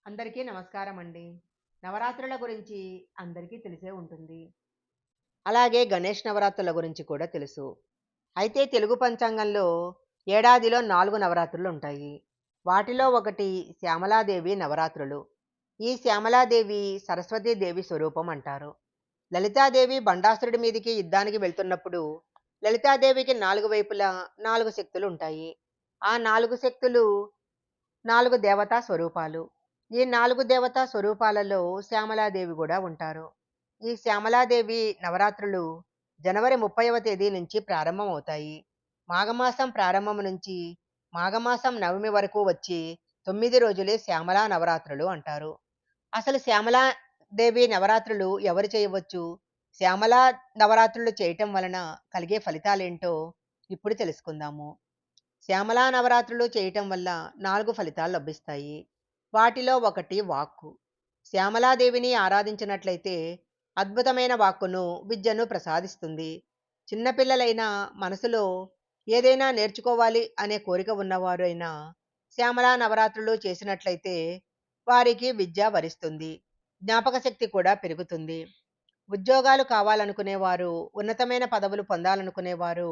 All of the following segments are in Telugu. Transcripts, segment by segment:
అందరికీ నమస్కారం అండి. నవరాత్రుల గురించి అందరికీ తెలిసే ఉంటుంది. అలాగే గణేష్ నవరాత్రుల గురించి కూడా తెలుసు. అయితే తెలుగు పంచాంగంలో ఏడాదిలో 4 నవరాత్రులు ఉంటాయి. వాటిలో ఒకటి శ్యామలాదేవి నవరాత్రులు. ఈ శ్యామలాదేవి సరస్వతీదేవి స్వరూపం అంటారు. లలితాదేవి బండాసురుడి మీదికి యుద్ధానికి వెళ్తున్నప్పుడు లలితాదేవికి 4 వైపులా 4 శక్తులు ఉంటాయి. ఆ 4 శక్తులు 4 దేవతా స్వరూపాలు. ఈ 4 దేవతా స్వరూపాలలో శ్యామలాదేవి గూడా ఉంటారు. ఈ శ్యామలాదేవి నవరాత్రులు జనవరి 30వ తేదీ నుంచి ప్రారంభమవుతాయి. మాఘమాసం ప్రారంభం నుంచి మాఘమాసం నవమి వరకు వచ్చి 9 రోజులే శ్యామలా నవరాత్రులు అంటారు. అసలు శ్యామలాదేవి నవరాత్రులు ఎవరు చేయవచ్చు? శ్యామలా నవరాత్రులు చేయటం వలన కలిగే ఫలితాలేంటో ఇప్పుడు తెలుసుకుందాము. శ్యామలా నవరాత్రులు చేయటం వల్ల 4 ఫలితాలు లభిస్తాయి. వాటిలో ఒకటి వాక్కు. శ్యామలాదేవిని ఆరాధించినట్లయితే అద్భుతమైన వాక్కును, విద్యను ప్రసాదిస్తుంది. చిన్నపిల్లలైనా మనసులో ఏదైనా నేర్చుకోవాలి అనే కోరిక ఉన్నవారైనా శ్యామలా నవరాత్రులు చేసినట్లయితే వారికి విద్య వరిస్తుంది. జ్ఞాపక శక్తి కూడా పెరుగుతుంది. ఉద్యోగాలు కావాలనుకునేవారు, ఉన్నతమైన పదవులు పొందాలనుకునేవారు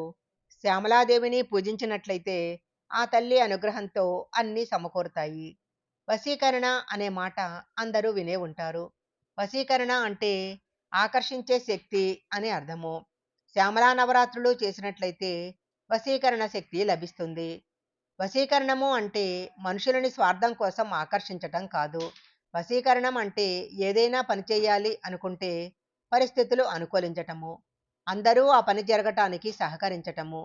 శ్యామలాదేవిని పూజించినట్లయితే ఆ తల్లి అనుగ్రహంతో అన్నీ సమకూరుతాయి. వశీకరణ అనే మాట అందరూ వినే ఉంటారు. వశీకరణ అంటే ఆకర్షించే శక్తి అని అర్థము. శ్యామలా నవరాత్రులు చేసినట్లయితే వశీకరణ శక్తి లభిస్తుంది. వశీకరణము అంటే మనుషులని స్వార్థం కోసం ఆకర్షించటం కాదు. వశీకరణం అంటే ఏదైనా పని చేయాలి అనుకుంటే పరిస్థితులు అనుకూలించటము. అందరూ ఆ పని జరగటానికి సహకరించటము.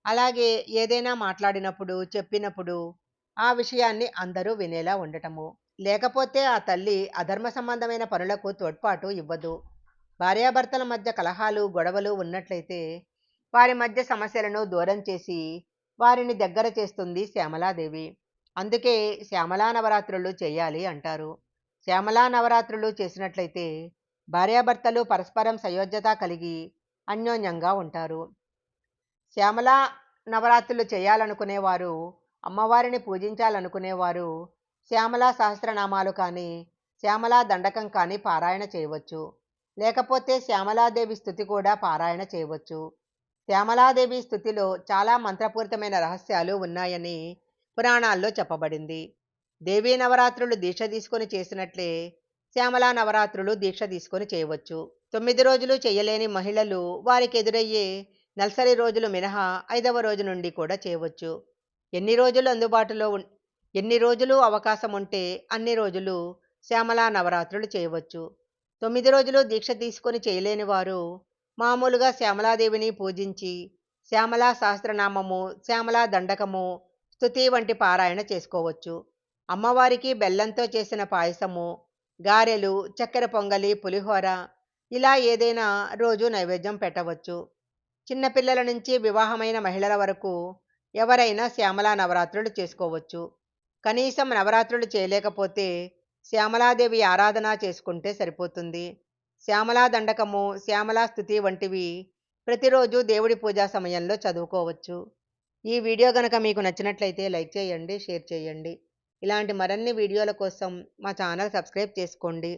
అలాగే ఏదైనా మాట్లాడినప్పుడు, చెప్పినప్పుడు ఆ విషయాన్ని అందరూ వినేలా ఉండటము. లేకపోతే ఆ తల్లి అధర్మ సంబంధమైన పనులకు తోడ్పాటు ఇవ్వదు. భార్యాభర్తల మధ్య కలహాలు, గొడవలు ఉన్నట్లయితే వారి మధ్య సమస్యలను దూరం చేసి వారిని దగ్గర చేస్తుంది శ్యామలాదేవి. అందుకే శ్యామలా నవరాత్రులు చేయాలి అంటారు. శ్యామలా నవరాత్రులు చేసినట్లయితే భార్యాభర్తలు పరస్పరం సయోధ్యత కలిగి అన్యోన్యంగా ఉంటారు. శ్యామలా నవరాత్రులు చేయాలనుకునేవారు, అమ్మవారిని పూజించాలనుకునేవారు శ్యామలా సహస్రనామాలు కానీ, శ్యామలా దండకం కానీ పారాయణ చేయవచ్చు. లేకపోతే శ్యామలాదేవి స్తుతి కూడా పారాయణ చేయవచ్చు. శ్యామలాదేవి స్తుతిలో చాలా మంత్రపూరితమైన రహస్యాలు ఉన్నాయని పురాణాల్లో చెప్పబడింది. దేవీ నవరాత్రులు దీక్ష తీసుకొని చేసినట్లే శ్యామలా నవరాత్రులు దీక్ష తీసుకొని చేయవచ్చు. 9 రోజులు చేయలేని మహిళలు వారికి ఎదురయ్యే నెలసరి రోజులు మినహా 5వ రోజు నుండి కూడా చేయవచ్చు. ఎన్ని రోజులు అందుబాటులో ఎన్ని రోజులు అవకాశం ఉంటే అన్ని రోజులు శ్యామలా నవరాత్రులు చేయవచ్చు. 9 రోజులు దీక్ష తీసుకొని చేయలేని వారు మామూలుగా శ్యామలాదేవిని పూజించి శ్యామలా సహస్రనామము, శ్యామలా దండకము, స్తుతి వంటి పారాయణ చేసుకోవచ్చు. అమ్మవారికి బెల్లంతో చేసిన పాయసము, గారెలు, చక్కెర పొంగలి, పులిహోర ఇలా ఏదైనా రోజు నైవేద్యం పెట్టవచ్చు. చిన్నపిల్లల నుంచి వివాహమైన మహిళల వరకు ఎవరైనా శ్యామలా నవరాత్రులు చేసుకోవచ్చు. కనీసం నవరాత్రులు చేయలేకపోతే శ్యామలాదేవి ఆరాధన చేసుకుంటే సరిపోతుంది. శ్యామలా దండకము, శ్యామలా స్తుతి వంటివి ప్రతిరోజు దేవుడి పూజా సమయంలో చదువుకోవచ్చు. ఈ వీడియో గనక మీకు నచ్చినట్లయితే లైక్ చేయండి, షేర్ చేయండి. ఇలాంటి మరిన్ని వీడియోల కోసం మా ఛానల్ సబ్స్క్రైబ్ చేసుకోండి.